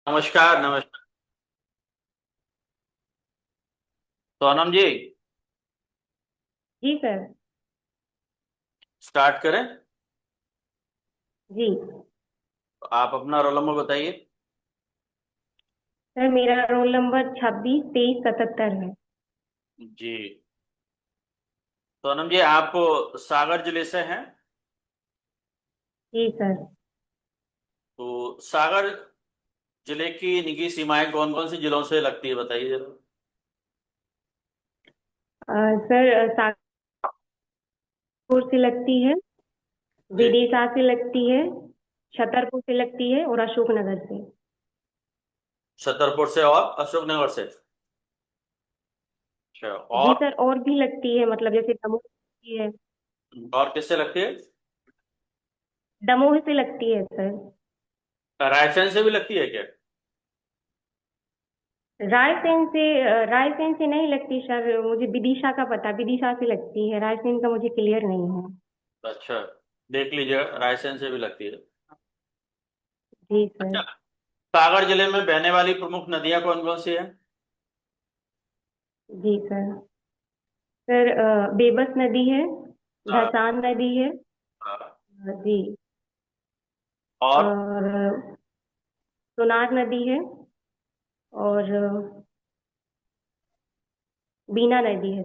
नमस्कार नमस्कार। सोनम जी, जी sir. Start करें। जी आप अपना रोल नंबर बताइए। सर, मेरा रोल नंबर 26 23 77 है। जी, सोनम जी, आप सागर जिले से हैं। जी सर। तो सागर जिले की निजी सीमाएं कौन कौन सी जिलों से लगती है, बताइए जरा। सर, सागपुर से लगती है, जी, विदिशा से लगती है, छतरपुर से लगती है और अशोकनगर से। छतरपुर से और अशोकनगर से। अच्छा, जी और सर, और भी लगती है, मतलब जैसे दमोह से लगती है। और किससे लगती है? दमोह से लगती है सर। रायसेन से भी लगती है क्या? रायसेन से नहीं लगती सर, मुझे विदिशा का पता, विदिशा से लगती है, रायसेन का मुझे क्लियर नहीं है। अच्छा, देख लीजिए, रायसेन से भी लगती है। जी सर। अच्छा, सागर जिले में बहने वाली प्रमुख नदियां कौन कौन सी है? जी सर। सर, बेबस नदी है, हाँ, धसान नदी है। हाँ। जी। और और सोनार नदी है, और बीना नदी है।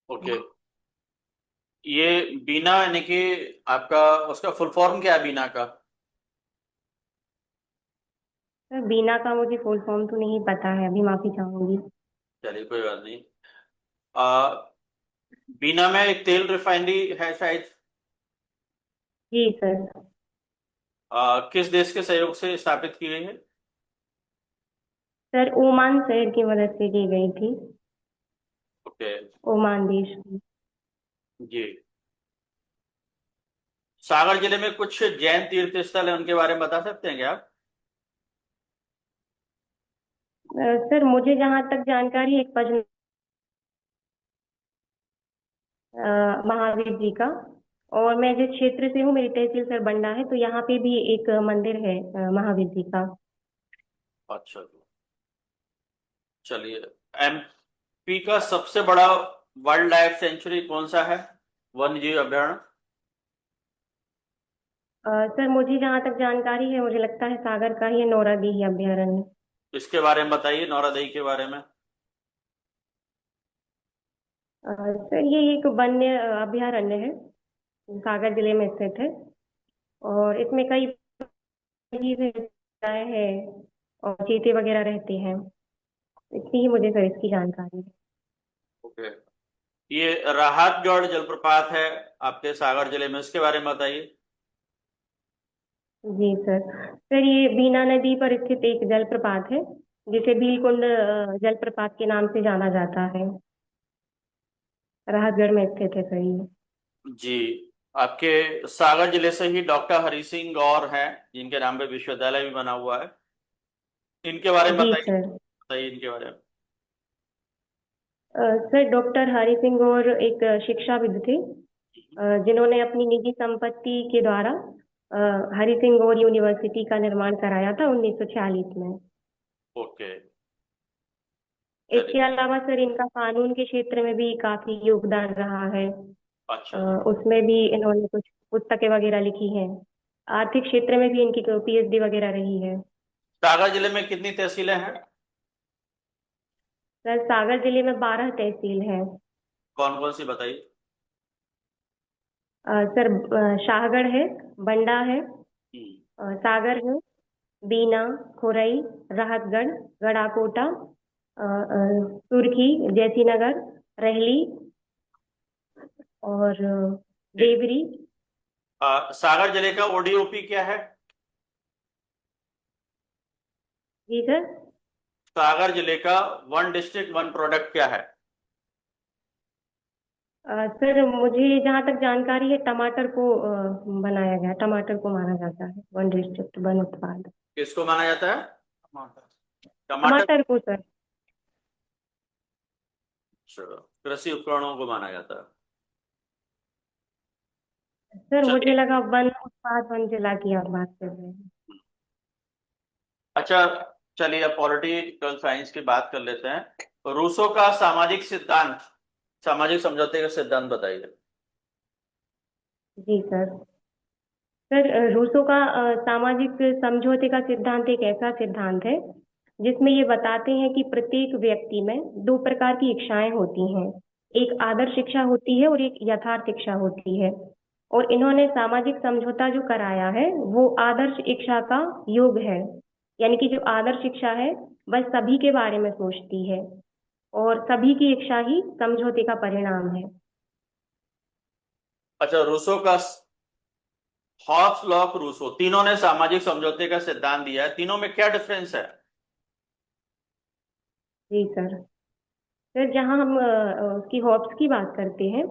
ओके, ये बीना यानी कि आपका उसका फुल फॉर्म क्या है बीना का? सर, बीना का मुझे फुल फॉर्म तो नहीं पता है, अभी माफी चाहूंगी। चलिए, कोई बात नहीं। आ, बीना में एक तेल रिफाइनरी है शायद। जी सर। किस देश के सहयोग से स्थापित की गई है? सर, ओमान शहर की मदद से की गई थी। ओके। ओमान देश की। जी, सागर जिले में कुछ जैन तीर्थ स्थल है, उनके बारे में बता सकते हैं क्या आप? सर, मुझे जहाँ तक जानकारी है, एक महावीर जी का। और मैं जिस क्षेत्र से हूँ, मेरी तहसील सर बंडा है, तो यहाँ पे भी एक मंदिर है महावीर जी का। अच्छा, चलिए। एमपी का सबसे बड़ा वाइल्ड लाइफ सेंचुरी कौन सा है, वन्य जीव अभयारण्य? सर, मुझे जहाँ तक जानकारी है, मुझे लगता है सागर का ही है, नौराडीह अभयारण्य। इसके बारे में बताइए, नौरादई के बारे में। सर, ये एक वन्य अभयारण्य है, सागर जिले में स्थित है। और इसमें कई चीजें हैं और चीते वगैरह रहते हैं। इतनी ही मुझे सर इसकी जानकारी है। ओके, ये राहतगढ़ जलप्रपात है आपके सागर जिले में, इसके बारे में बताइए। जी सर। सर, ये बीना नदी पर स्थित एक जलप्रपात है, जिसे भीलकुंड जलप्रपात के नाम से जाना जाता है। राहतगढ़ में स्थित है सर ये। जी, आपके सागर जिले से ही डॉक्टर हरि सिंह गौर हैं, जिनके नाम पे विश्वविद्यालय भी बना हुआ है। इनके बारे में जी बताइए, सर। बताइए इनके बारे में। सर, डॉक्टर हरि सिंह और एक शिक्षाविद थे, जिन्होंने अपनी निजी संपत्ति के द्वारा हरि सिंह गौर यूनिवर्सिटी का निर्माण कराया था 1946 में। ओके, इसके चलिए। अलावा सर, इनका कानून के क्षेत्र में भी काफी योगदान रहा है। अच्छा जी। उसमें भी इन्होंने कुछ पुस्तकें वगैरह लिखी हैं। आर्थिक क्षेत्र में भी इनकी पीएचडी वगैरह रही है। सागर जिले में कितनी तहसीलें हैं? सर, सागर जिले में 12 तहसील हैं। कौन कौन सी बताइए। सर, शाहगढ़ है, बंडा है, हम्म, सागर है, बीना, खुरई, राहतगढ़, गढ़ाकोटा, सुरखी, जयसीनगर, रहली और ओके। देवरी। सागर जिले का ओडीओपी क्या है? जी सर। सागर जिले का वन डिस्ट्रिक्ट वन प्रोडक्ट क्या है? सर, मुझे जहाँ तक जानकारी है, टमाटर को बनाया गया, टमाटर को माना जाता है वन डिस्ट्रिक्ट वन उत्पाद। किसको माना जाता है? टमाटर। टमाटर। टमाटर को सर। अच्छा, कृषि उपकरणों को माना जाता है। सर, मुझे चलिए। लगा वन उत्पाद वन जिला की आप बात कर रहे हैं। अच्छा, चलिए अब पॉलिटिकल साइंस की बात कर लेते हैं। रूसो का सामाजिक सिद्धांत, सामाजिक समझौते का सिद्धांत बताइए। जी सर। सर रूसो का सामाजिक समझौते का सिद्धांत एक ऐसा सिद्धांत है जिसमें ये बताते हैं कि प्रत्येक व्यक्ति में दो प्रकार की इच्छाएं होती हैं। एक आदर्श इच्छा होती है और एक यथार्थ इच्छा होती है। और इन्होंने सामाजिक समझौता जो कराया है वो आदर्श इच्छा का योग है। यानी कि जो आदर्श इच्छा है वह सभी के बारे में सोचती है और सभी की इच्छा ही समझौते का परिणाम है। अच्छा, रूसो का हॉब्स, लॉक, रूसो तीनों ने सामाजिक समझौते का सिद्धांत दिया है, तीनों में क्या डिफरेंस है? जी सर। सर जहाँ हम उसकी हॉब्स की बात करते हैं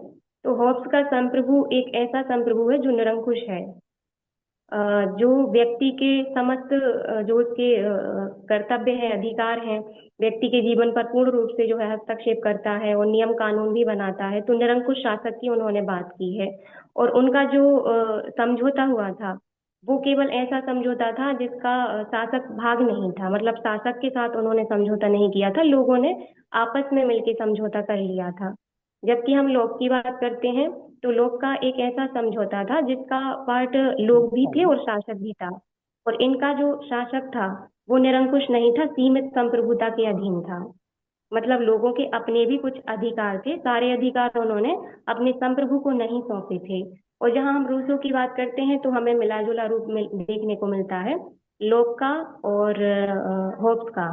तो हॉब्स का संप्रभु एक ऐसा संप्रभु है जो निरंकुश है। जो व्यक्ति के समस्त जो उसके कर्तव्य है, अधिकार हैं, व्यक्ति के जीवन पर पूर्ण रूप से जो है हस्तक्षेप करता है और नियम कानून भी बनाता है, तो निरंकुश शासक की उन्होंने बात की है। और उनका जो समझौता हुआ था वो केवल ऐसा समझौता था जिसका शासक भाग नहीं था, मतलब शासक के साथ उन्होंने समझौता नहीं किया था, लोगों ने आपस में मिलकर समझौता कर लिया था। जबकि हम लोग की बात करते हैं तो लोग का एक ऐसा समझौता था जिसका पार्ट लोग भी थे और शासक भी था। और इनका जो शासक था वो निरंकुश नहीं था, सीमित संप्रभुता के अधीन था। मतलब लोगों के अपने भी कुछ अधिकार थे, सारे अधिकार उन्होंने अपने संप्रभु को नहीं सौंपे थे। और जहां हम रूसों की बात करते हैं तो हमें मिला जुला रूप देखने को मिलता है लोक का और होब्स का।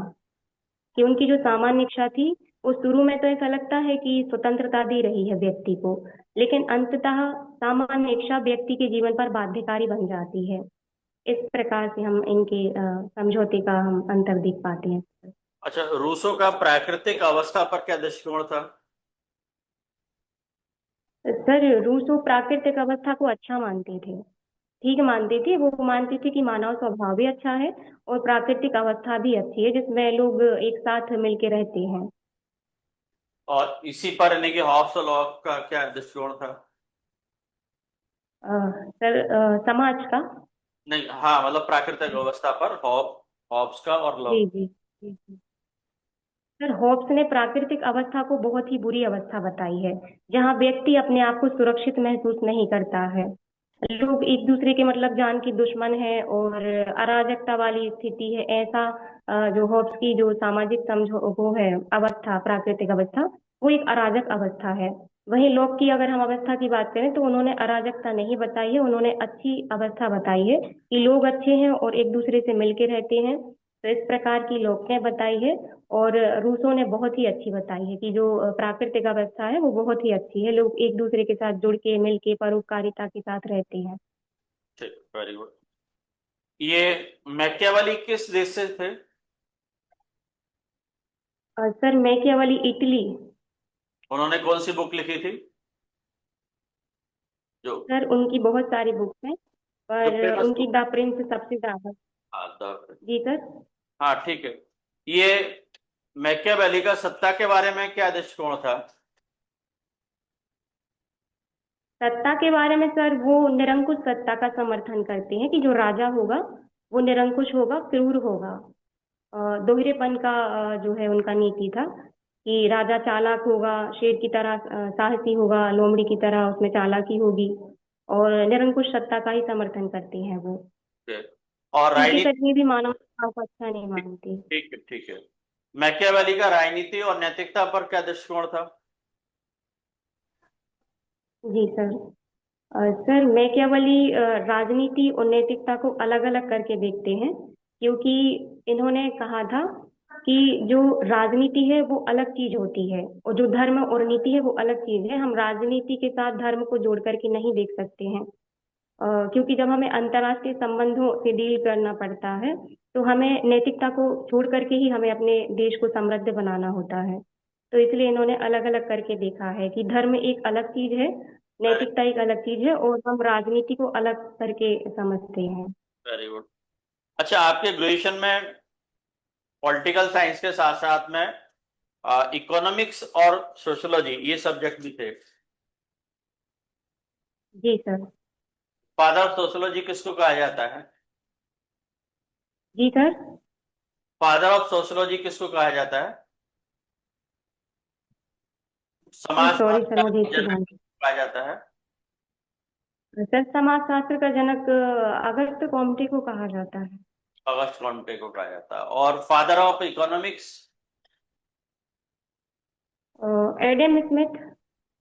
कि उनकी जो सामान्य इच्छा थी वो शुरू में तो ऐसा लगता है कि स्वतंत्रता दी रही है व्यक्ति को, लेकिन अंततः सामान्य इच्छा व्यक्ति के जीवन पर बाध्यकारी बन जाती है। इस प्रकार से हम इनके समझौते का हम अंतर देख पाते हैं। अच्छा, रूसो का प्राकृतिक अवस्था पर क्या दृष्टिकोण था? सर रूसो प्राकृतिक अवस्था को अच्छा मानते थे, ठीक मानते थे। वो मानते थे कि मानव स्वभाव भी अच्छा है और प्राकृतिक अवस्था भी अच्छी है जिसमें लोग एक साथ मिलके रहते हैं। और इसी पर यानी कि हॉब्स और लॉक का क्या दृष्टिकोण था? सर समाज का। नहीं, हाँ, मतलब प्राकृतिक अवस्था पर हॉब्स का और जी लॉक। जी जी जी। सर होब्स ने प्राकृतिक अवस्था को बहुत ही बुरी अवस्था बताई है, जहां व्यक्ति अपने आप को सुरक्षित महसूस नहीं करता है। लोग एक दूसरे के मतलब जान की दुश्मन है और अराजकता वाली स्थिति है, ऐसा जो होब्स की जो सामाजिक समझो वो है अवस्था, प्राकृतिक अवस्था, वो एक अराजक अवस्था है। वहीं लोग की अगर हम अवस्था की बात करें तो उन्होंने अराजकता नहीं बताई है, उन्होंने अच्छी अवस्था बताई है कि लोग अच्छे हैं और एक दूसरे से मिलके रहते हैं। तो इस प्रकार की लोग ने बताई है। और रूसो ने बहुत ही अच्छी बताई है कि जो प्राकृतिक अवस्था है वो बहुत ही अच्छी है, लोग एक दूसरे के साथ जुड़ के मिल के परोपकारिता के साथ रहते हैं। ठीक, वेरी गुड। ये मैकियावेली किस देश से थे? Sir Machiavelli Italy. उन्होंने कौन सी बुक लिखी थी जो सर उनकी बहुत सारी बुक्स हैं जो पर फेमस उनकी बुक? द प्रिंस सबसे ज्यादा। जी सर। हाँ, ठीक है। ये मैकियावेली का सत्ता के बारे में क्या दृष्टिकोण था? सत्ता के बारे में सर वो निरंकुश सत्ता का समर्थन करते हैं कि जो राजा होगा वो निरंकुश होगा, क्रूर होगा। दोहरेपन का जो है उनका नीति था कि राजा चालाक होगा, शेर की तरह साहसी होगा, लोमड़ी की तरह उसमें चालाकी होगी। और निरंकुश सत्ता का ही समर्थन करते हैं वो। ठीक है। और उनके राजनीति? कभी भी मानव स्वभाव को अच्छा नहीं ठीक, मानते। ठीक है, ठीक है। मैकियावेली का राजनीति और नैतिकता पर क्या दृष्टिकोण था? जी सर। सर मैकियावेली राजनीति और नैतिकता को अलग अलग करके देखते हैं, क्योंकि इन्होंने कहा था कि जो राजनीति है वो अलग चीज होती है और जो धर्म और नीति है वो अलग चीज है। हम राजनीति के साथ धर्म को जोड़ करके नहीं देख सकते हैं। क्योंकि जब हमें अंतर्राष्ट्रीय संबंधों से डील करना पड़ता है तो हमें नैतिकता को छोड़ करके ही हमें अपने देश को समृद्ध बनाना होता है। तो इसलिए इन्होंने अलग अलग करके देखा है कि धर्म एक अलग चीज है, वेरी नैतिकता एक अलग चीज है और हम राजनीति को अलग करके समझते हैं। Very good. अच्छा, आपके ग्रेजुएशन में पॉलिटिकल साइंस के साथ साथ में इकोनॉमिक्स और सोशियोलॉजी ये सब्जेक्ट भी थे। जी सर। फादर ऑफ सोशियोलॉजी किसको कहा जाता है? जी सर। फादर ऑफ सोशियोलॉजी किसको कहा जाता है? सॉरी समाजशास्त्र सर, का मुझे इसकी जनक जानकारी। किसको कहा जाता है? सर, समाजशास्त्र का जनक अगस्त कॉम्टे को कहा जाता है। अगस्ट कॉन्टे को कहा जाता है। और father of economics? Adam Smith.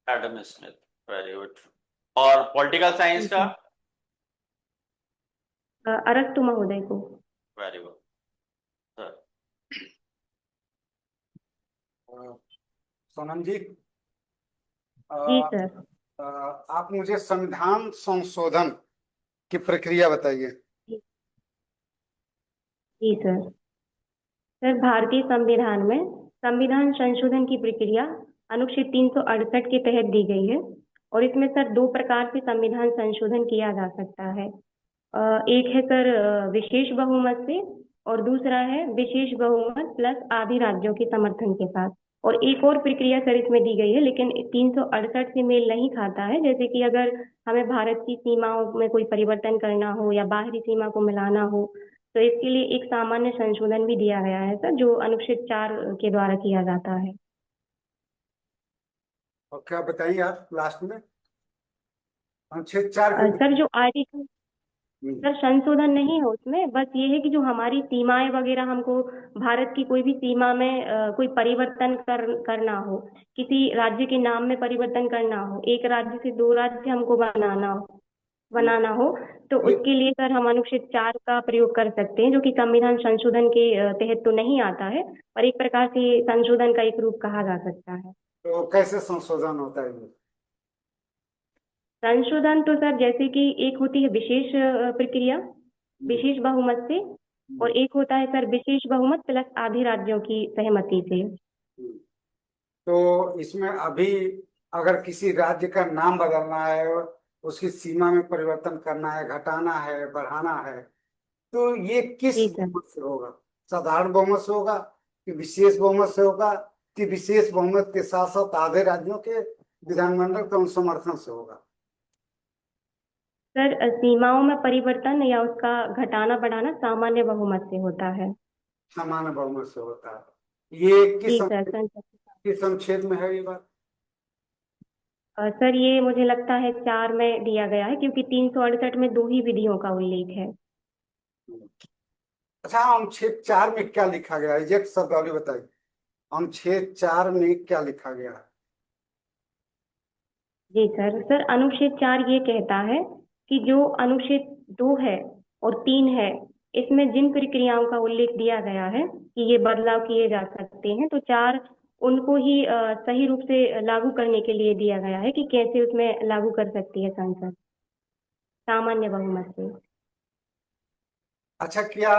Adam Smith. Very good. और पॉलिटिकल साइंस जी का? सर। अरस्तु महोदय को। Very good sir. Sonam ji, जी अ, सर। आप मुझे संविधान संशोधन की प्रक्रिया बताइए। जी जी सर। सर, भारतीय संविधान में संविधान संशोधन की प्रक्रिया अनुच्छेद 368 के तहत दी गई है। और इसमें सर दो प्रकार से संविधान संशोधन किया जा सकता है। एक है सर विशेष बहुमत से, और दूसरा है विशेष बहुमत प्लस आधे राज्यों के समर्थन के साथ। और एक और प्रक्रिया सर इसमें दी गई है, लेकिन 368 से मेल नहीं खाता है। जैसे कि अगर हमें भारत की सीमाओं में कोई परिवर्तन करना हो या बाहरी सीमा को मिलाना हो, तो इसके लिए एक सामान्य संशोधन भी दिया गया है सर, जो अनुच्छेद 4 के द्वारा किया जाता है। और क्या बताइए आप लास्ट में अनुच्छेद 4 के। सर, जो आर्टिकल, सर संशोधन नहीं है उसमें, बस ये है कि जो हमारी सीमाएं वगैरह, हमको भारत की कोई भी सीमा में कोई परिवर्तन करना हो, किसी राज्य के नाम में परिवर्तन करना हो, एक राज्य से दो राज्य हमको बनाना हो, तो ये उसके लिए सर हम अनुच्छेद 4 का प्रयोग कर सकते हैं, जो कि संविधान संशोधन के तहत तो नहीं आता है, पर एक प्रकार से संशोधन का एक रूप कहा जा सकता है। तो कैसे संशोधन होता है ये? संशोधन तो सर जैसे कि एक होती है विशेष प्रक्रिया, विशेष बहुमत से, और एक होता है सर विशेष बहुमत प्लस आधे राज्यों की सहमति से। तो इसमें अभी अगर किसी राज्य का नाम बदलना है, उसकी सीमा में परिवर्तन करना है, घटाना है, बढ़ाना है, तो ये किस जी सर। बहुमत से होगा? साधारण बहुमत से होगा कि विशेष बहुमत से होगा, कि विशेष बहुमत के साथ साथ आधे राज्यों के विधानमंडल के समर्थन से होगा? सर, सीमाओं में परिवर्तन या उसका घटाना बढ़ाना सामान्य बहुमत से होता है। सामान्य बहुमत से होता है। ये जी सर। संसद। किस अनुच्छेद में है ये बात? सर, ये मुझे लगता है 4 में दिया गया है, क्योंकि 368 में दो ही विधियों का उल्लेख है। अच्छा, अनुच्छेद 4 में क्या लिखा गया है? एग्जैक्ट शब्दावली बताइए। अनुच्छेद 4 में क्या लिखा गया है? जी सर। सर, अनुच्छेद 4 ये कहता है कि जो अनुच्छेद 2 है और 3 है, इसमें जिन प्रक्रियाओं का उल्लेख दिया गया है कि ये बदलाव किए जा सकते हैं, तो 4 उनको ही सही रूप से लागू करने के लिए दिया गया है कि कैसे उसमें लागू कर सकती है संसद सामान्य बहुमत से। अच्छा, क्या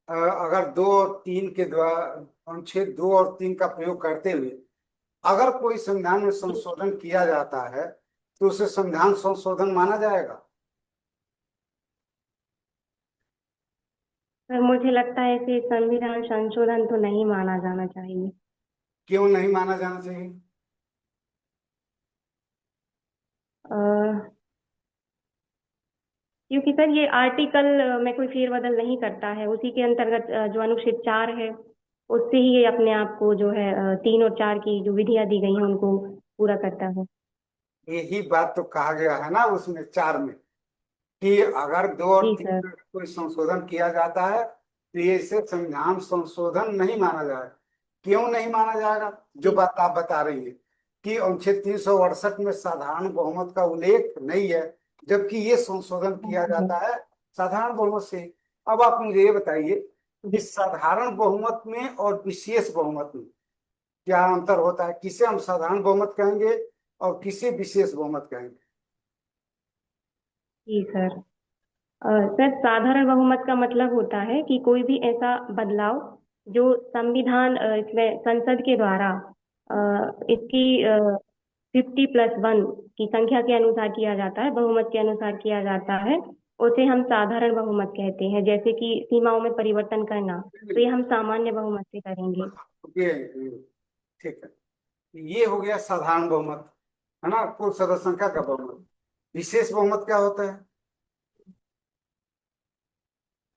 अगर 2 और 3 के द्वारा, अनुच्छेद 2 और 3 का प्रयोग करते हुए अगर कोई संविधान में संशोधन किया जाता है, तो उसे संविधान संशोधन माना जाएगा? सर, मुझे लगता है इसे संविधान संशोधन तो नहीं माना जाना चाहिए। क्यों नहीं माना जाना चाहिए? अ, क्योंकि सर ये आर्टिकल में कोई फेरबदल नहीं करता है, उसी के अंतर्गत जो अनुच्छेद 4 है उससे ही ये अपने आप को जो है 3 और 4 की जो विधियां दी गई हैं उनको पूरा करता है। यही बात तो कहा गया है ना उसमें 4 में, कि अगर 2 और जी 3 सर। में कोई संशोधन किया जाता है तो ये इसे संविधान संशोधन नहीं माना जाएगा। क्यों नहीं माना जाएगा? जो जी बात आप बता रही है कि अनुच्छेद 368 में साधारण बहुमत का उल्लेख नहीं है, जबकि ये संशोधन किया जाता है साधारण बहुमत से। अब आप मुझे ये बताइए कि साधारण बहुमत में और विशेष बहुमत में क्या अंतर होता है? किसे हम साधारण बहुमत कहेंगे और किसे विशेष बहुमत कहेंगे? जी सर। सर, साधारण बहुमत का मतलब होता है कि कोई भी ऐसा बदलाव जो संविधान इसमें संसद के द्वारा इसकी 50+1 की संख्या के अनुसार किया जाता है, बहुमत के अनुसार किया जाता है, उसे हम साधारण बहुमत कहते हैं। जैसे कि सीमाओं में परिवर्तन करना, तो ये हम सामान्य बहुमत से करेंगे। ये ठीक है, ये हो गया साधारण बहुमत, है ना, कुल सदस्य संख्या का बहुमत। विशेष बहुमत क्या होता है?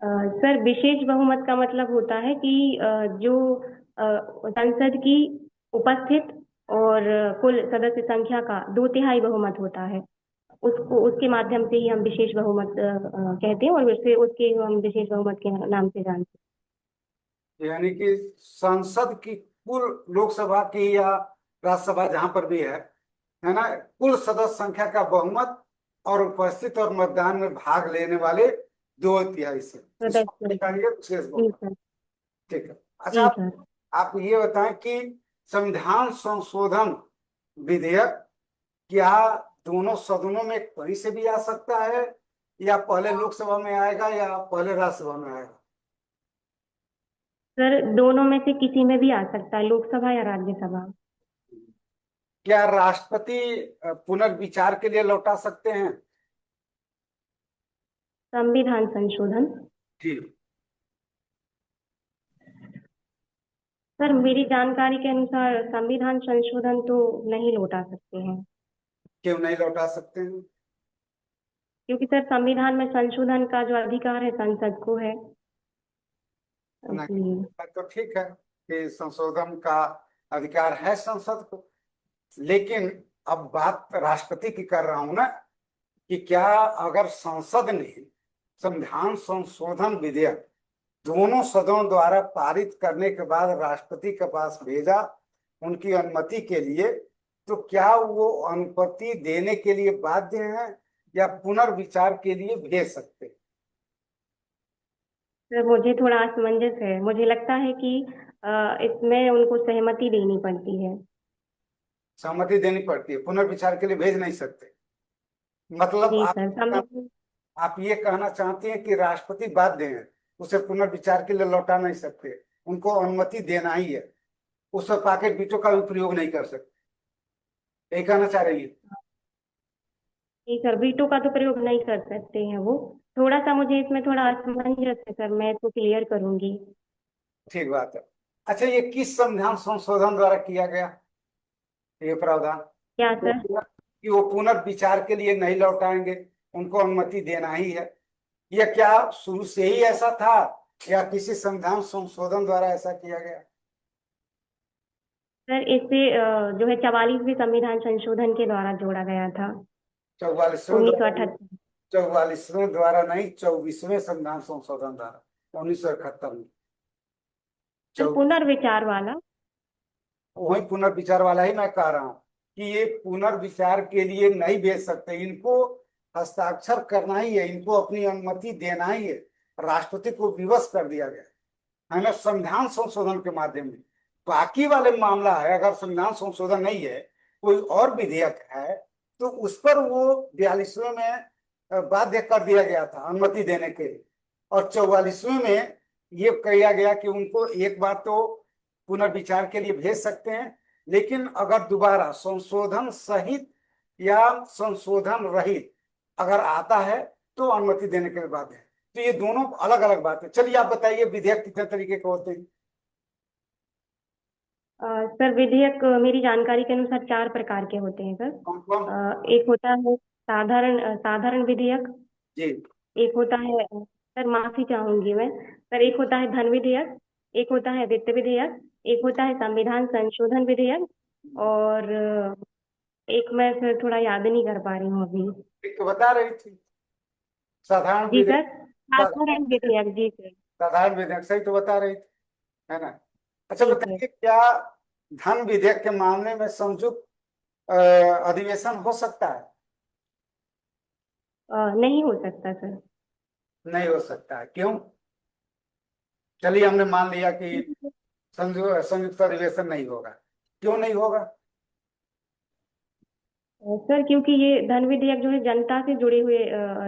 सर, विशेष बहुमत का मतलब होता है कि जो संसद की उपस्थित और कुल सदस्य संख्या का 2/3 बहुमत होता है, उसको उसके माध्यम से ही हम विशेष बहुमत कहते हैं, और उससे उसके हम विशेष बहुमत के नाम से जानते यानी कि संसद की कुल लोकसभा की या राज्यसभा जहां पर भी है ना, कुल सदस्य संख्या का बहुमत और उपस्थित और मतदान में भाग लेने वाले 2/3 से हैं। इसको सदस्य। निकालिए विशेष जी बहुमत। सर। ठीक है। अच्छा, जी सर। आप ये बताएं कि संविधान संशोधन विधेयक क्या दोनों सदनों में कहीं से भी आ सकता है, या पहले लोकसभा में आएगा या पहले राज्यसभा में आएगा? सर, दोनों में से किसी में भी आ सकता है, लोकसभा या राज्यसभा। क्या राष्ट्रपति पुनर्विचार के लिए लौटा सकते हैं? संविधान संशोधन। जी। सर, मेरी जानकारी के अनुसार संविधान संशोधन तो नहीं लौटा सकते हैं, क्यों नहीं लौटा सकते हैं? क्योंकि सर संविधान में संशोधन का जो अधिकार है संसद को है, नहीं, इसलिए। बात तो ठीक है कि संशोधन का अधिकार है संसद को, लेकिन अब बात राष्ट्रपति की कर रहा हूं ना, कि क्या अगर संसद ने संविधान संशोधन विधेयक दोनों सदनों द्वारा पारित करने के बाद राष्ट्रपति के पास भेजा उनकी अनुमति के लिए, तो क्या वो अनुमति देने के लिए बाध्य हैं या पुनर्विचार के लिए भेज सकते हैं? सर, मुझे थोड़ा असमंजस है, मुझे लगता है कि इसमें उनको सहमति देनी पड़ती है। सहमति देनी पड़ती है, पुनर्विचार के लिए भेज नहीं सकते? मतलब जी सर। संविधान। आप ये कहना चाहते हैं कि राष्ट्रपति बाध्य हैं, उसे पुनर्विचार के लिए लौटा नहीं सकते, उनको अनुमति देना ही है, उस पर पॉकेट वीटो का भी प्रयोग नहीं कर सकते, यही कहना चाह रही है? जी सर, वीटो का तो प्रयोग नहीं कर सकते हैं वो। थोड़ा सा मुझे इसमें थोड़ा असमंजस है सर, मैं इसको क्लियर करूंगी। ठीक बात है। अच्छा, ये किस संविधान संशोधन द्वारा किया गया ये प्रावधान क्या सर? कि वो पुनर्विचार के लिए नहीं लौटाएंगे, उनको अनुमति देना ही है? यह क्या शुरू से ही ऐसा था या किसी संविधान संशोधन द्वारा ऐसा किया गया? सर, इसे जो है 44वें संविधान संशोधन के द्वारा जोड़ा गया था, 44वें द्वारा? 1978। 44वें द्वारा नहीं, 24वें संविधान संशोधन द्वारा 1971 में। सर, पुनर्विचार वाला। वही पुनर्विचार वाला ही मैं कह रहा हूँ कि ये पुनर्विचार के लिए नहीं भेज सकते, इनको हस्ताक्षर करना ही है, इनको अपनी अनुमति देना ही है, राष्ट्रपति को विवश कर दिया गया है ना संविधान संशोधन के माध्यम में। बाकी वाले मामला है, अगर संविधान संशोधन नहीं है, कोई और विधेयक है, तो उस पर वो 42वें में बाध्य कर दिया गया था अनुमति देने के लिए, और 44वें में ये कहा गया कि उनको एक बार तो पुनर्विचार के लिए भेज सकते हैं, लेकिन अगर दोबारा संशोधन सहित या संशोधन रहित अगर आता है तो अनुमति देने के बाद है। तो ये दोनों अलग अलग बात है। चलिए आप बताइए, विधेयक कितने तरीके के होते हैं? सर, विधेयक मेरी जानकारी के अनुसार 4 प्रकार के होते हैं सर। कौन कौन? एक होता है साधारण विधेयक। जी। एक होता है सर, माफी चाहूंगी मैं सर, एक होता है धन विधेयक। एक होता है वित्त विधेयक। एक होता है संविधान संशोधन विधेयक। और एक मैं सर थोड़ा याद नहीं कर पा रही हूँ अभी। एक तो बता रही थी साधारण जी विधेयक। सर, साधारण विधेयक। जी सर। साधारण विधेयक सही तो बता रही थी, है ना? अच्छा जी सर। बताइए, क्या धन विधेयक के मामले में संयुक्त अधिवेशन हो सकता है? नहीं हो सकता सर। नहीं हो सकता है, क्यों? चलिए हमने मान लिया कि संयुक्त अधिवेशन नहीं होगा, क्यों नहीं होगा? सर, क्योंकि ये धन विधेयक जो है जनता से जुड़े हुए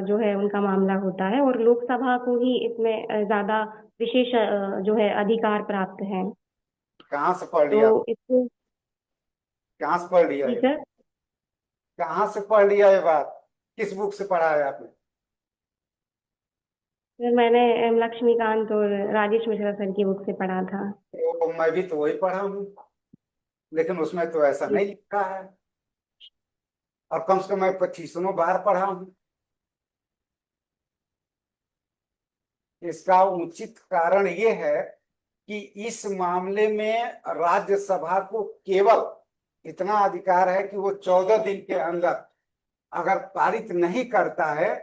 जो है उनका मामला होता है, और लोकसभा को ही इसमें ज्यादा विशेष जो है अधिकार प्राप्त है। कहाँ से पढ़ लिया? तो इसको। कहाँ से पढ़ लिया जी ये? सर। कहाँ से पढ़ लिया ये बात? किस बुक से पढ़ा है आपने? सर, मैंने लक्ष्मीकांत और राजेश मिश्रा सर की बुक से पढ़ा था। तो मैं भी तो वही पढ़ा हूँ, लेकिन उसमें तो ऐसा जी। नहीं लिखा है, और कम से कम मैं 25 बार पढ़ा हूँ। इसका उचित कारण ये है कि इस मामले में राज्यसभा को केवल इतना अधिकार है कि वो 14 दिन के अंदर अगर पारित नहीं करता है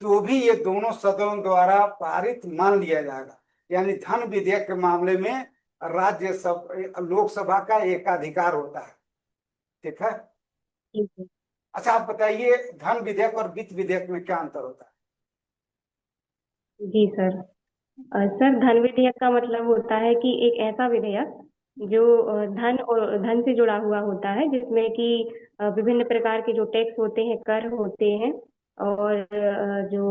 तो भी ये दोनों सदनों द्वारा पारित मान लिया जाएगा। यानी धन विधेयक के मामले में राज्यसभा लोकसभा का एकाधिकार होता है। ठीक है। ठीक है। अच्छा, आप बताइए धन विधेयक और वित्त विधेयक में क्या अंतर होता है? जी सर। सर, धन विधेयक का मतलब होता है कि एक ऐसा विधेयक जो धन और धन से जुड़ा हुआ होता है, जिसमें कि विभिन्न प्रकार के जो टैक्स होते हैं, कर होते हैं, और जो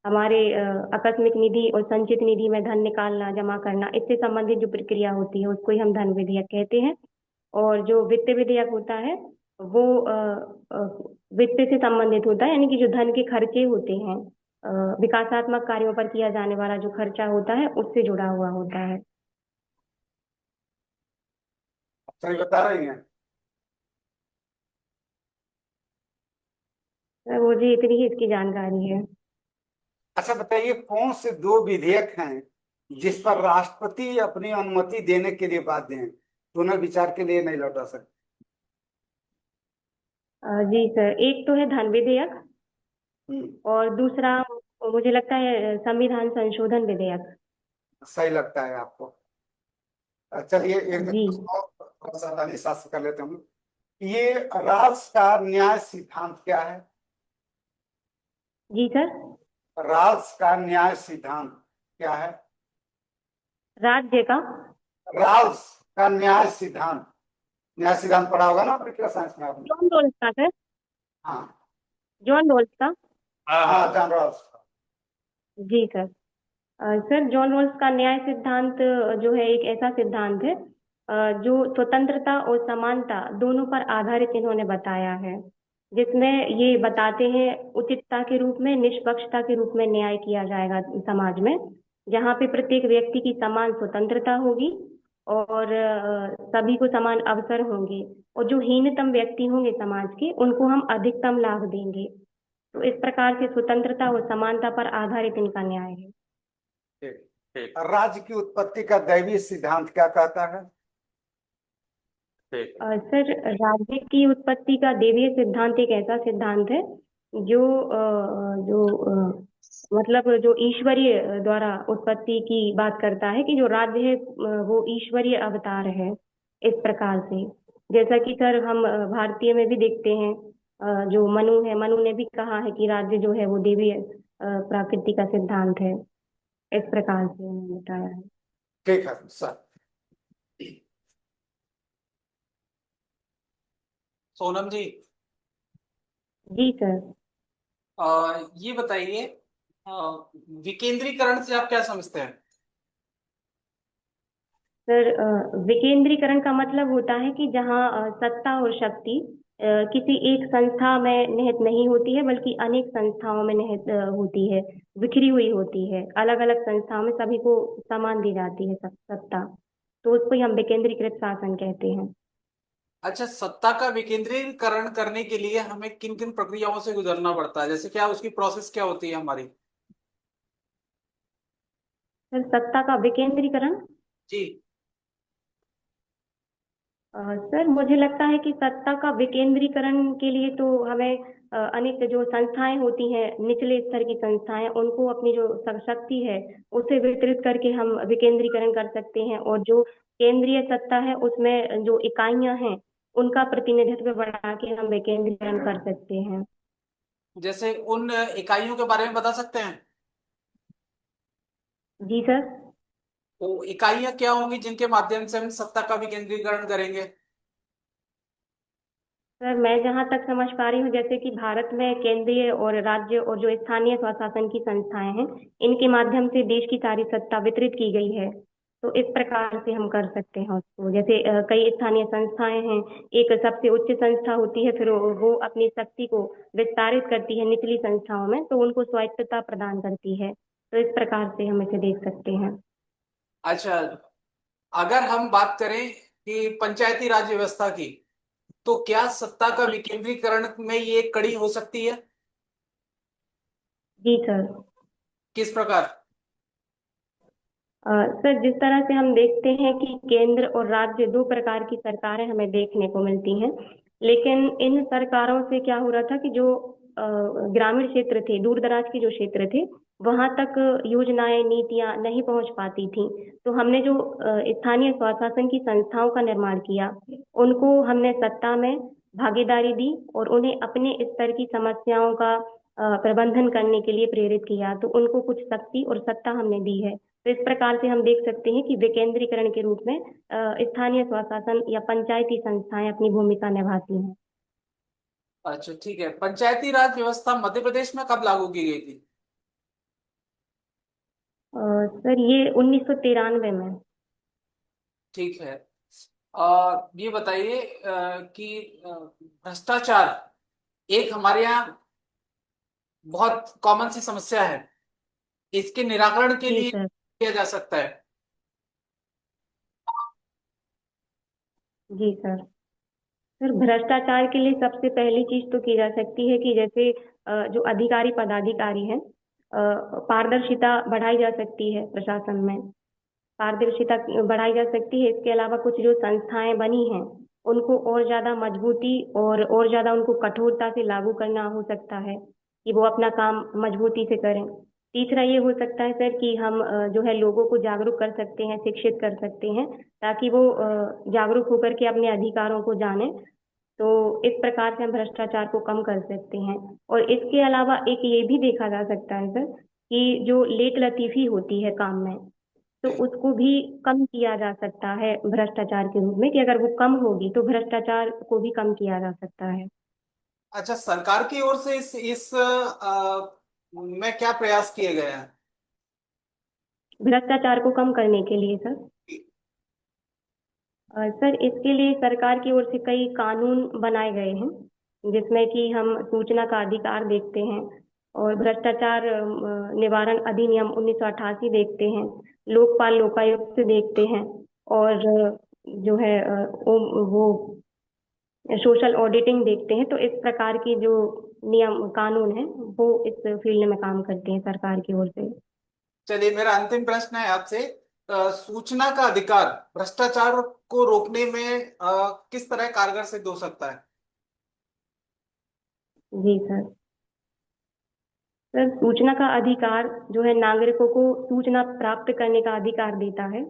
हमारे आकस्मिक निधि और संचित निधि में धन निकालना, जमा करना, इससे संबंधित जो प्रक्रिया होती है उसको ही हम धन विधेयक कहते हैं। और जो वित्त विधेयक होता है वो वित्त से संबंधित होता है, यानी कि जो धन के खर्चे होते हैं, विकासात्मक कार्यों पर किया जाने वाला जो खर्चा होता है उससे जुड़ा हुआ होता है। सही बता रही हैं? सर, मुझे इतनी ही इसकी जानकारी है। अच्छा बताइए, कौन से दो विधेयक हैं जिस पर राष्ट्रपति अपनी अनुमति देने के लिए बाध्य हैं, पुनर्विचार के लिए नहीं लौटा सकते? जी सर, एक तो है धन विधेयक, और दूसरा मुझे लगता है संविधान संशोधन विधेयक। सही लगता है आपको? चलिए जी। थोड़ा सा आसानी से कर लेते हैं। ये राष्ट्र का न्याय सिद्धांत क्या है? जी सर। राष्ट्र का न्याय सिद्धांत क्या है? राज्य का। राष्ट्र का न्याय सिद्धांत पढ़ा होगा ना आपने साइंस में आपने? जॉन रोल्स का सर। हाँ जॉन रोल्स का। हाँ, जॉन रॉल्स। जी सर। सर, जॉन रोल्स का न्याय सिद्धांत जो है एक ऐसा सिद्धांत है जो स्वतंत्रता और समानता दोनों पर आधारित इन्होंने बताया है, जिसमें ये बताते हैं उचितता के रूप में, निष्पक्षता के रूप में न्याय किया जाएगा समाज में, जहाँ पे प्रत्येक व्यक्ति की समान स्वतंत्रता होगी और सभी को समान अवसर होंगे, और जो हीनतम व्यक्ति होंगे समाज के उनको हम अधिकतम लाभ देंगे। तो इस प्रकार से स्वतंत्रता और समानता पर आधारित इनका न्याय है। ठीक। राज्य की उत्पत्ति का दैवीय सिद्धांत क्या कहता है? ठीक। सर, राज्य की उत्पत्ति का दैवीय सिद्धांत एक ऐसा सिद्धांत है जो मतलब जो ईश्वरीय द्वारा उत्पत्ति की बात करता है, कि जो राज्य है वो ईश्वरीय अवतार है। इस प्रकार से, जैसा कि सर हम भारतीय में भी देखते हैं, जो मनु है, मनु ने भी कहा है कि राज्य जो है वो देवी प्रकृति का सिद्धांत है। इस प्रकार से उन्होंने बताया है। ठीक है सर। सोनम जी, जी सर। ये बताइए, विकेंद्रीकरण से आप क्या समझते हैं? सर, विकेंद्रीकरण का मतलब होता है कि जहाँ सत्ता और शक्ति किसी एक संस्था में निहित नहीं होती है, बल्कि अनेक संस्थाओं में निहित होती है, बिखरी हुई होती है। अलग अलग संस्थाओं में सभी को समान दी जाती है सत्ता, तो उसको ही हम विकेंद्रीकृत शासन कहते हैं। अच्छा, सत्ता का विकेंद्रीकरण करने के लिए हमें किन किन प्रक्रियाओं से गुजरना पड़ता है? जैसे क्या उसकी प्रोसेस क्या होती है हमारी? सर, सत्ता का विकेंद्रीकरण। जी। सर, मुझे लगता है कि सत्ता का विकेंद्रीकरण के लिए तो हमें अनेक जो संस्थाएं होती हैं, निचले स्तर की संस्थाएं, उनको अपनी जो शक्ति है उसे वितरित करके हम विकेंद्रीकरण कर सकते हैं, और जो केंद्रीय सत्ता है उसमें जो इकाइयां हैं उनका प्रतिनिधित्व बढ़ा के हम विकेंद्रीकरण कर सकते हैं। जैसे उन इकाइयों के बारे में बता सकते हैं? जी सर। वो इकाइयां क्या होंगी जिनके माध्यम से हम सत्ता का विकेंद्रीकरण करेंगे? सर, मैं जहाँ तक समझ पा रही हूँ, जैसे कि भारत में केंद्रीय और राज्य और जो स्थानीय स्वशासन की संस्थाएं हैं, इनके माध्यम से देश की सारी सत्ता वितरित की गई है। तो इस प्रकार से हम कर सकते हैं उसको, जैसे कई स्थानीय संस्थाएं हैं, एक सबसे उच्च संस्था होती है, फिर वो अपनी शक्ति को विस्तारित करती है निचली संस्थाओं में, तो उनको स्वायत्तता प्रदान करती है। तो इस प्रकार से हम इसे देख सकते हैं। अच्छा, अगर हम बात करें कि पंचायती राज व्यवस्था की, तो क्या सत्ता का विकेंद्रीकरण में ये एक कड़ी हो सकती है? जी सर। किस प्रकार? सर, जिस तरह से हम देखते हैं कि केंद्र और राज्य दो प्रकार की सरकारें हमें देखने को मिलती हैं, लेकिन इन सरकारों से क्या हो रहा था कि जो ग्रामीण क्षेत्र थे, दूर दराज के जो क्षेत्र थे, वहां तक योजनाएं, नीतियां नहीं पहुंच पाती थी। तो हमने जो स्थानीय स्वशासन की संस्थाओं का निर्माण किया, उनको हमने सत्ता में भागीदारी दी और उन्हें अपने स्तर की समस्याओं का प्रबंधन करने के लिए प्रेरित किया। तो उनको कुछ शक्ति और सत्ता हमने दी है। तो इस प्रकार से हम देख सकते हैं कि विकेंद्रीकरण के रूप में स्थानीय स्वशासन या पंचायती संस्थाएं अपनी भूमिका निभाती हैं। अच्छा, ठीक है। पंचायती राज व्यवस्था मध्य प्रदेश में कब लागू की गई थी? सर, ये 1993 में। ठीक है। और ये बताइए कि भ्रष्टाचार एक हमारे यहाँ बहुत कॉमन सी समस्या है, इसके निराकरण के जी लिए सर। किया जा सकता है? जी सर। सर, भ्रष्टाचार के लिए सबसे पहली चीज तो की जा सकती है कि जैसे जो अधिकारी पदाधिकारी हैं, पारदर्शिता बढ़ाई जा सकती है प्रशासन में। पारदर्शिता बढ़ाई जा सकती है। इसके अलावा कुछ जो संस्थाएं बनी हैं, उनको और ज्यादा मजबूती और ज्यादा उनको कठोरता से लागू करना हो सकता है कि वो अपना काम मजबूती से करें। तीसरा ये हो सकता है सर कि हम जो है लोगों को जागरूक कर सकते हैं, शिक्षित कर सकते हैं, ताकि वो जागरूक होकर के अपने अधिकारों को जाने। तो इस प्रकार से हम भ्रष्टाचार को कम कर सकते हैं। और इसके अलावा एक ये भी देखा जा सकता है सर कि जो लेट लतीफी होती है काम में, तो उसको भी कम किया जा सकता है भ्रष्टाचार के रूप में, कि अगर वो कम होगी तो भ्रष्टाचार को भी कम किया जा सकता है। अच्छा, सरकार की ओर से इस में क्या प्रयास किए गए हैं? भ्रष्टाचार को कम करने के लिए सर, सर इसके लिए सरकार की ओर से कई कानून बनाए गए हैं, जिसमें कि हम सूचना का अधिकार देखते हैं, और भ्रष्टाचार निवारण अधिनियम 1988 देखते हैं, लोकपाल लोकायुक्त देखते हैं, और जो है वो सोशल ऑडिटिंग देखते हैं। तो इस प्रकार की जो नियम कानून है, वो इस फील्ड में काम करते हैं सरकार की ओर से। चलिए, मेरा अंतिम प्रश्न है आपसे। सूचना का अधिकार भ्रष्टाचार को रोकने में किस तरह कारगर सिद्ध हो सकता है? जी सर। सर, सूचना का अधिकार जो है नागरिकों को सूचना प्राप्त करने का अधिकार देता है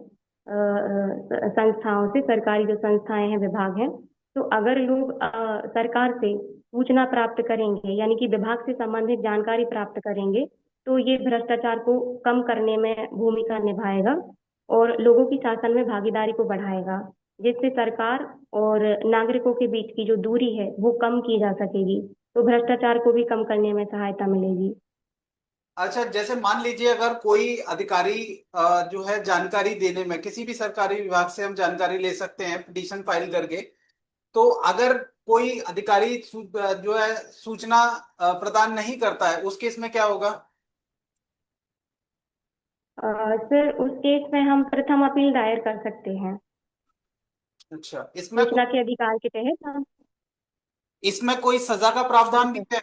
संस्थाओं से, सरकारी जो संस्थाएं हैं, विभाग हैं। तो अगर लोग सरकार से सूचना प्राप्त करेंगे, यानी कि विभाग से संबंधित जानकारी प्राप्त करेंगे, तो ये भ्रष्टाचार को कम करने में भूमिका निभाएगा और लोगों की शासन में भागीदारी को बढ़ाएगा, जिससे सरकार और नागरिकों के बीच की जो दूरी है वो कम की जा सकेगी। तो भ्रष्टाचार को भी कम करने में सहायता मिलेगी। अच्छा, जैसे मान लीजिए अगर कोई अधिकारी जो है जानकारी देने में, किसी भी सरकारी विभाग से हम जानकारी ले सकते हैं पिटीशन फाइल करके, तो अगर कोई अधिकारी जो है सूचना प्रदान नहीं करता है, उस केस में क्या होगा? सर, उस केस में हम प्रथम अपील दायर कर सकते हैं। अच्छा, सूचना के अधिकार के तहत हम। इसमें कोई सजा का जी प्रावधान भी सर। है?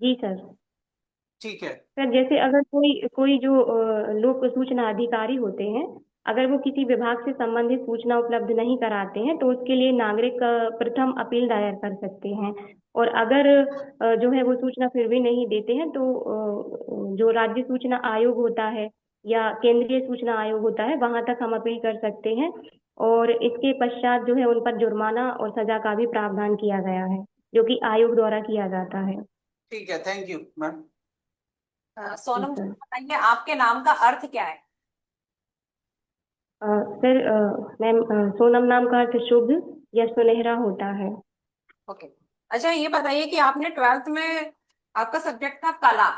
जी सर। ठीक है। सर, जैसे अगर कोई कोई जो लोक सूचना अधिकारी होते हैं, अगर वो किसी विभाग से संबंधित सूचना उपलब्ध नहीं कराते हैं, तो उसके लिए नागरिक प्रथम अपील दायर कर सकते हैं। और अगर जो है वो सूचना फिर भी नहीं देते हैं, तो जो राज्य सूचना आयोग होता है या केंद्रीय सूचना आयोग होता है, वहां तक हम अपील कर सकते हैं। और इसके पश्चात जो है उन पर जुर्माना और सजा का भी प्रावधान किया गया है, जो कि आयोग द्वारा किया जाता है। ठीक है, थैंक यू मैम। जी सोनम जी, सर। बताइए आपके नाम का अर्थ क्या है? सर, मैम, सोनम नाम का अर्थ शुभ या सुनहरा होता है। ओके। अच्छा, ये बताइए कि आपने 12th में आपका सब्जेक्ट था कला,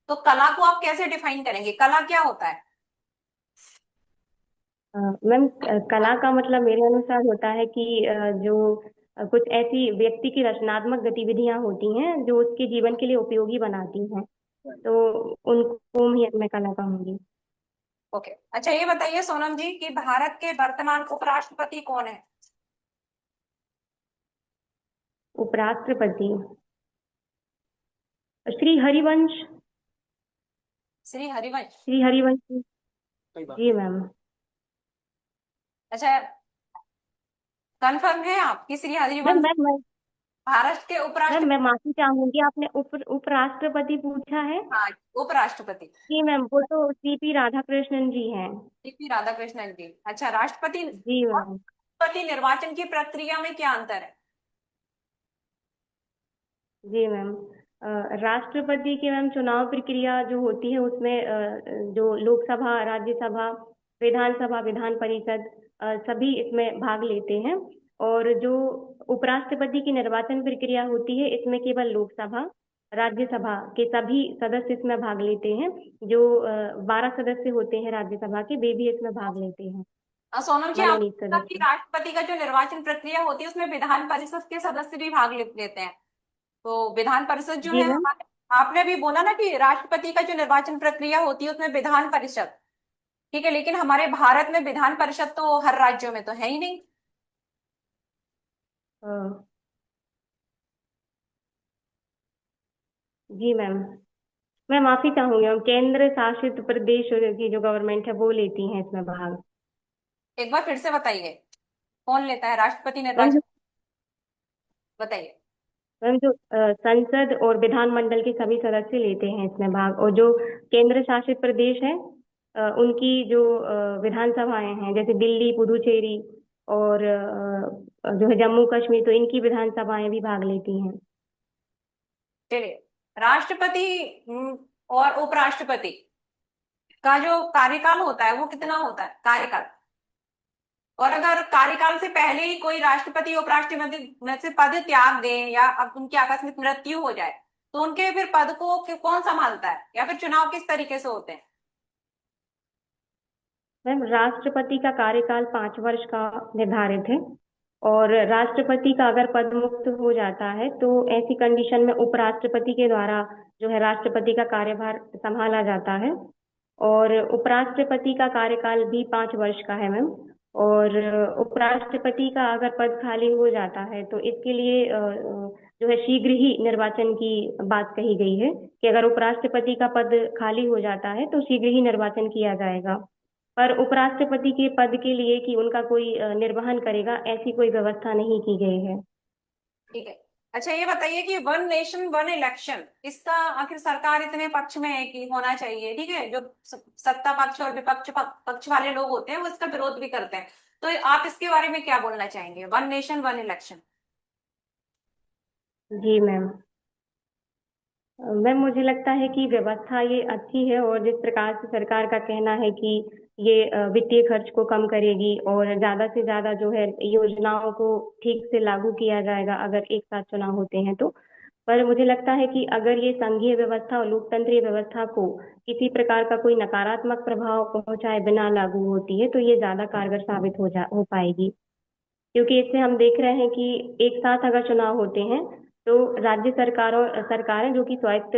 तो कला को आप कैसे डिफाइन करेंगे? कला क्या होता है? मैम, कला का मतलब मेरे अनुसार होता है कि जो कुछ ऐसी व्यक्ति की रचनात्मक गतिविधियां होती हैं जो उसके जीवन के लिए उपयोगी बनाती हैं, तो उनको मैं कला कहूंगी। ओके। अच्छा, ये बताइए सोनम जी कि भारत के वर्तमान उपराष्ट्रपति कौन है? उपराष्ट्रपति श्री हरिवंश। श्री हरिवंश। श्री हरिवंश। कई बार। जी मैम। अच्छा, कंफर्म है आप कि श्री मैम हरिवंश मैं भारत के मैम मैं उपराष्ट्रपति? माफी चाहूंगी, आपने उपराष्ट्रपति पूछा है? हाँ, उपराष्ट्रपति जी मैम, वो तो सीपी राधाकृष्णन जी हैं। सीपी राधाकृष्णन जी। अच्छा, राष्ट्रपति जी और मैम। राष्ट्रपति निर्वाचन की प्रक्रिया में क्या अंतर है? जी मैम, राष्ट्रपति की मैम चुनाव प्रक्रिया जो होती है उसमें जो लोकसभा, राज्यसभा, विधानसभा, विधान परिषद सभी इसमें भाग लेते हैं। और जो उपराष्ट्रपति की निर्वाचन प्रक्रिया होती है इसमें केवल लोकसभा, राज्यसभा के सभी सदस्य इसमें भाग लेते हैं। जो 12 सदस्य होते हैं राज्यसभा के, वे भी इसमें भाग लेते हैं, सोनम जी, मनोनीत आपने कहा कि सदस्य। राष्ट्रपति का जो निर्वाचन प्रक्रिया होती है उसमें विधान परिषद के सदस्य भी भाग लेते हैं। तो विधान परिषद जो जी है मैम। हमारे, आपने अभी बोला ना कि राष्ट्रपति का जो निर्वाचन प्रक्रिया होती है उसमें विधान परिषद, ठीक है, लेकिन हमारे भारत में विधान परिषद तो हर राज्यों में तो है ही नहीं। अ, जी मैम, मैं माफी चाहूंगी मैम, केंद्र शासित प्रदेश की जो गवर्नमेंट है वो लेती है इसमें भाग। एक बार फिर से बताइए, कौन लेता है राष्ट्रपति मैम निर्वाचन? बताइए। मैम जो संसद और विधानमंडल के सभी सदस्य लेते हैं इसमें भाग, और जो केंद्र शासित प्रदेश है उनकी जो विधानसभाएं हैं, जैसे दिल्ली, पुदुचेरी और जो है जम्मू कश्मीर, तो इनकी विधानसभाएं भी भाग लेती हैं। चलिए, राष्ट्रपति और उपराष्ट्रपति का जो कार्यकाल होता है वो कितना होता है, कार्यकाल? और अगर कार्यकाल से पहले ही कोई राष्ट्रपति उपराष्ट्रपति में से पद त्याग दें या अब उनकी आकस्मिक मृत्यु हो जाए तो उनके फिर पद को कौन संभालता है, या फिर चुनाव किस तरीके से होते हैं? मैम राष्ट्रपति का कार्यकाल 5 वर्ष का निर्धारित है, और राष्ट्रपति का अगर पद मुक्त हो जाता है तो ऐसी कंडीशन में उपराष्ट्रपति के द्वारा जो है राष्ट्रपति का कार्यभार संभाला जाता है। और उपराष्ट्रपति का कार्यकाल भी 5 वर्ष का है मैम। और उपराष्ट्रपति का अगर पद खाली हो जाता है तो इसके लिए जो है शीघ्र ही निर्वाचन की बात कही गई है, कि अगर उपराष्ट्रपति का पद खाली हो जाता है तो शीघ्र ही निर्वाचन किया जाएगा। पर उपराष्ट्रपति के पद के लिए कि उनका कोई निर्वहन करेगा, ऐसी कोई व्यवस्था नहीं की गई है। ठीक है। अच्छा, ये बताइए कि वन नेशन वन इलेक्शन, इसका आखिर सरकार इतने पक्ष में है कि होना चाहिए, ठीक है, जो सत्ता पक्ष और विपक्ष पक्ष वाले लोग होते हैं वो इसका विरोध भी करते हैं। तो आप इसके बारे में क्या बोलना चाहेंगे, वन नेशन वन इलेक्शन? जी मैम, मैम मुझे लगता है कि व्यवस्था ये अच्छी है, और जिस प्रकार से सरकार का कहना है कि ये वित्तीय खर्च को कम करेगी और ज्यादा से ज्यादा जो है योजनाओं को ठीक से लागू किया जाएगा अगर एक साथ चुनाव होते हैं तो। पर मुझे लगता है कि अगर ये संघीय व्यवस्था और लोकतंत्रीय व्यवस्था को किसी प्रकार का कोई नकारात्मक प्रभाव पहुंचाए बिना लागू होती है तो ये ज्यादा कारगर साबित हो पाएगी। क्योंकि इससे हम देख रहे हैं कि एक साथ अगर चुनाव होते हैं तो राज्य सरकारें जो कि स्वायत्त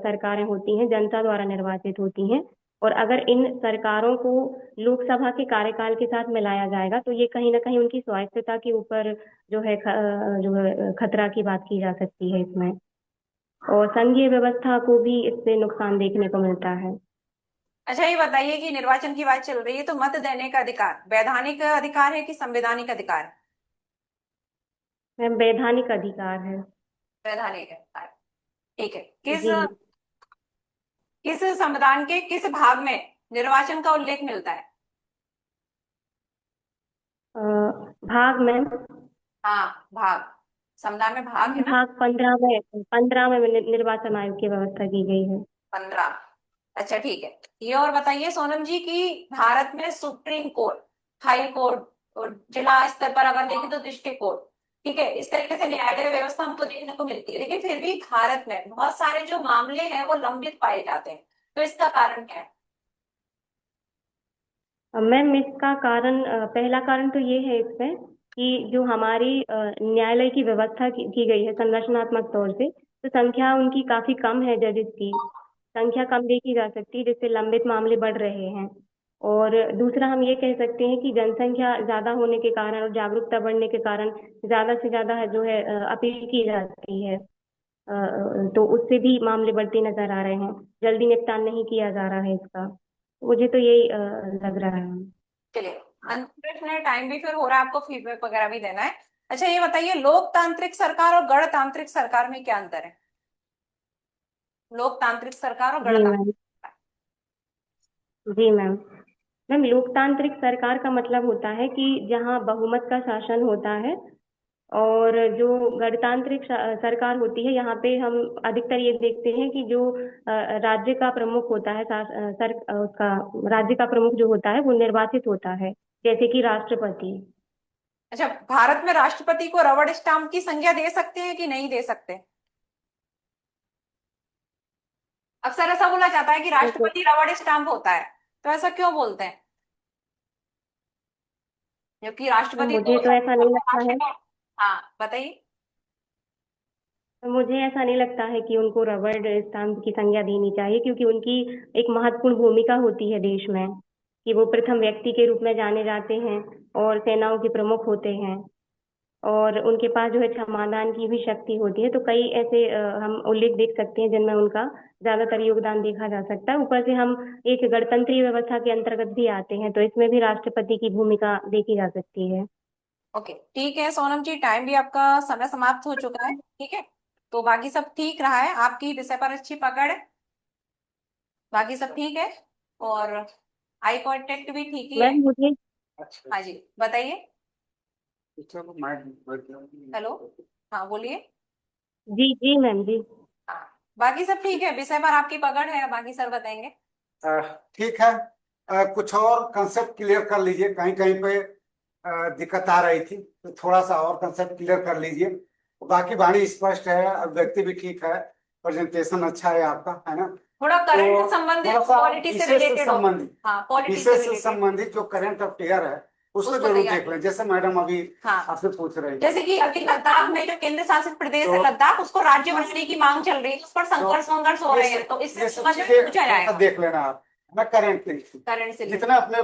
सरकारें होती हैं, जनता द्वारा निर्वाचित होती हैं, और अगर इन सरकारों को लोकसभा के कार्यकाल के साथ मिलाया जाएगा तो ये कहीं ना कहीं उनकी स्वायत्तता के ऊपर जो है खतरा की बात की जा सकती है इसमें। और संघीय व्यवस्था को भी इससे नुकसान देखने को मिलता है। अच्छा, ये बताइए कि निर्वाचन की बात चल रही है तो मत देने का अधिकार वैधानिक अधिकार है कि संवैधानिक अधिकार है? मैम वैधानिक अधिकार है। वैधानिक अधिकार, ठीक है। जी। किस संविधान के किस भाग में निर्वाचन का उल्लेख मिलता है? अ, भाग मैम, हाँ, भाग, संविधान में भाग है ना? भाग 15 में निर्वाचन आयोग की व्यवस्था की गई है। 15। अच्छा, ठीक है। ये और बताइए सोनम जी कि भारत में सुप्रीम कोर्ट, हाई कोर्ट और जिला स्तर पर अगर देखें तो डिस्ट्रिक्ट कोर्ट, ठीक है, इस तरीके से न्यायालय व्यवस्था हमको देखने को मिलती है, लेकिन फिर भी भारत में बहुत सारे जो मामले हैं वो लंबित पाए जाते हैं। तो इसका कारण क्या है? मैम इसका कारण, पहला कारण तो ये है इसमें कि जो हमारी न्यायालय की व्यवस्था की गई है संरचनात्मक तौर से, तो संख्या उनकी काफी कम है, जजेस की संख्या कम देखी जा सकती है, जिससे लंबित मामले बढ़ रहे हैं। और दूसरा हम ये कह सकते हैं कि जनसंख्या ज्यादा होने के कारण और जागरूकता बढ़ने के कारण ज्यादा से ज्यादा जो है अपील की जाती है, तो उससे भी मामले बढ़ते नजर आ रहे हैं, जल्दी निपटान नहीं किया जा रहा है इसका। मुझे तो यही लग रहा है। चलिए, अंतिम प्रश्न है, टाइम भी फिर हो रहा है, आपको फीडबैक वगैरह भी देना है। अच्छा ये बताइए, लोकतांत्रिक सरकार और गणतांत्रिक सरकार में क्या अंतर है? लोकतांत्रिक सरकार और जी गणतांत्रिक मैम। जी मैम। मैम, लोकतांत्रिक सरकार का मतलब होता है कि जहाँ बहुमत का शासन होता है, और जो गणतांत्रिक सरकार होती है, यहाँ पे हम अधिकतर ये देखते हैं कि जो राज्य का प्रमुख होता है, उसका राज्य का प्रमुख जो होता है वो निर्वाचित होता है, जैसे कि राष्ट्रपति। अच्छा, भारत में राष्ट्रपति को रबड़ स्टाम्प की संज्ञा दे सकते हैं कि नहीं दे सकते? अक्सर ऐसा बोला जाता है कि तो राष्ट्रपति रबड़ स्टाम्प होता है, तो ऐसा क्यों बोलते हैं? जबकि राष्ट्रपति मुझे तो ऐसा नहीं लगता है। हाँ बताइए। मुझे ऐसा नहीं लगता है कि उनको रबड़ स्टाम्प की संज्ञा देनी चाहिए, क्योंकि उनकी एक महत्वपूर्ण भूमिका होती है देश में, कि वो प्रथम व्यक्ति के रूप में जाने जाते हैं और सेनाओं के प्रमुख होते हैं, और उनके पास जो है क्षमादान की भी शक्ति होती है। तो कई ऐसे हम उल्लेख देख सकते हैं जिनमें उनका ज्यादातर योगदान देखा जा सकता है। ऊपर से हम एक गणतंत्रीय व्यवस्था के अंतर्गत भी आते हैं, तो इसमें भी राष्ट्रपति की भूमिका देखी जा सकती है। ओके ठीक है सोनम जी, टाइम भी आपका समय समाप्त हो चुका है, ठीक है। तो बाकी सब ठीक रहा है, आपकी विषय पर अच्छी पकड़ है, बाकी सब ठीक है, और आई कांटेक्ट भी ठीक ही है। मैम मुझे अच्छा, हाँ जी बताइए। चलो मैं हेलो, हाँ बोलिए। जी जी मैम जी। हाँ, बाकी सब ठीक है, विषय पर आपकी पकड़ है, बाकी सर बताएंगे। ठीक है। कुछ और कंसेप्ट क्लियर कर लीजिए, कहीं कहीं पे दिक्कत आ रही थी, तो थोड़ा सा और कंसेप्ट क्लियर कर लीजिए। बाकी वाणी स्पष्ट है, अभिव्यक्ति भी ठीक है, प्रेजेंटेशन अच्छा है आपका, है ना। थोड़ा करंट तो से संबंधित, थोड़ा सा पॉलिटिक्स से विषय से रिलेटेड हो। संबंधित हाँ पॉलिटिक्स से विषय से रिलेटेड संबंधित जो करंट अफेयर है उसको उसको जरूर तैयार देख लें, जैसे मैडम अभी हाँ, आपसे पूछ रही थी। जैसे कि अभी लद्दाख में जो केंद्र शासित प्रदेश है तो लद्दाख, उसको राज्य बनाने की मांग चल रही है, उस पर संघर्ष संघर्ष हो रहे हैं, तो इससे ये सब समझ में चीजें पूछा थोड़ा सा जाएगा देख लेना आप, मैं करंट करंट से जितना अपने